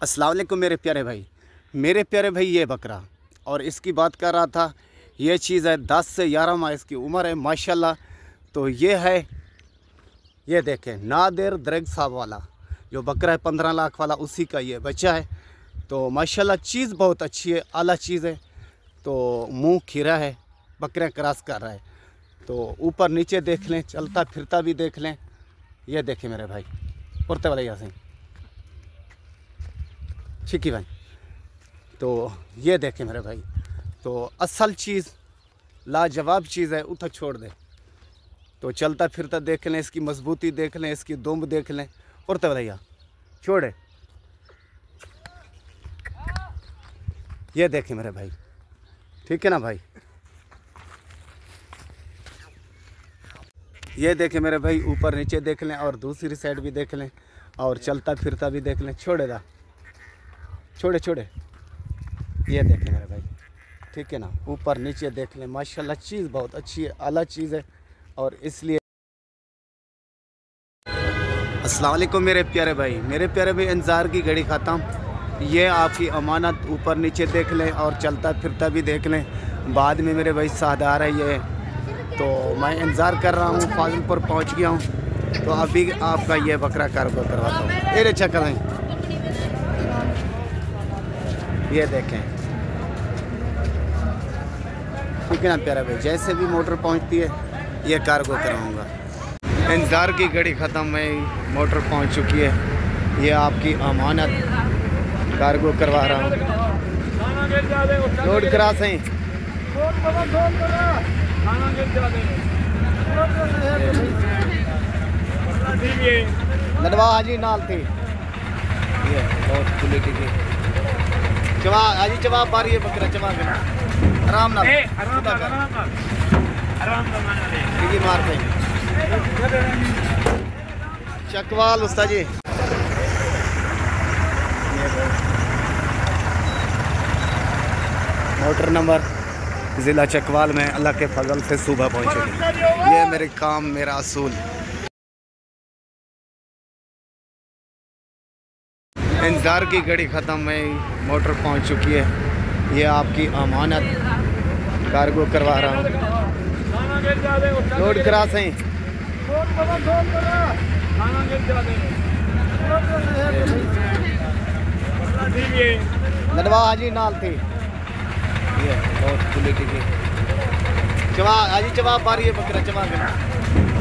अस्सलाम वालेकुम मेरे प्यारे भाई ये बकरा और इसकी बात कर रहा था। ये चीज़ है 10 से 11 माह इसकी उम्र है माशाल्लाह। तो ये है, ये देखें नादिर दरग साहब वाला जो बकरा है 15 लाख वाला, उसी का ये बच्चा है। तो माशाल्लाह चीज़ बहुत अच्छी है, आला चीज़ है। तो मुंह खीरा है, बकरियाँ क्रॉस कर रहा है। तो ऊपर नीचे देख लें, चलता फिरता भी देख लें। ये देखें मेरे भाई उड़ते वाले यहाँ से छिकी भाई। तो ये देखें मेरे भाई, तो असल चीज़ लाजवाब चीज़ है, उधर छोड़ दे। तो चलता फिरता देख लें, इसकी मजबूती देख लें, इसकी दुम्ब देख लें। उड़ते भैया छोड़े, ये देखें मेरे भाई, ठीक है ना भाई। ये देखें मेरे भाई, ऊपर नीचे देख लें और दूसरी साइड भी देख लें और चलता फिरता भी देख लें। छोड़ेगा छोड़े छोड़े, ये देखें मेरे भाई, ठीक है ना। ऊपर नीचे देख लें, माशाल्लाह चीज़ बहुत अच्छी है, आला चीज़ है। और इसलिए अस्सलाम वालेकुम मेरे प्यारे भाई, इंतज़ार की घड़ी ख़त्म। ये आपकी अमानत, ऊपर नीचे देख लें और चलता फिरता भी देख लें। बाद में मेरे भाई सादार है ये। तो मैं इंतज़ार कर रहा हूँ, फाजिलपुर पहुँच गया हूँ। तो अभी आपका ये बकरा कारोबार करवाता हूँ। ये अच्छा करें, ये देखें, ठीक है ना प्यारा भाई। जैसे भी मोटर पहुंचती है ये कार्गो कराऊंगा। इंतज़ार की घड़ी ख़त्म, में मोटर पहुंच चुकी है। ये आपकी अमानत कार्गो करवा रहा हूँ। रोड क्रॉस है, लड़वा हाजी नाल थी। ये बहुत खुली टिकी चवा हाजी चवा बारी है बकरा चवा के आराम ना मार पे चकवाल उस्ताद जी। मोटर नंबर ज़िला चकवाल में अल्लाह के फजल से सुबह पहुँचे। ये मेरे काम मेरा असूल। इंतज़ार की घड़ी ख़त्म, में मोटर पहुंच चुकी है। ये आपकी अमानत कार्गो करवा रहा हूँ। रोड क्रॉस है, लड़वा हाजी नाल थी। ये बहुत खुली टिकी चवा हाजी चवा बारी है बकरा चवा के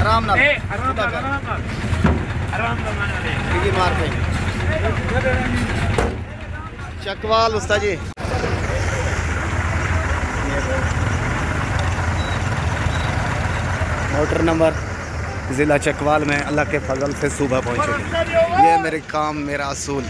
आराम ना मार पे चकवाल उस्ताद जी। मोटर नंबर ज़िला चकवाल में अल्लाह के फजल से सुबह पहुँचे। ये मेरे काम मेरा असूल।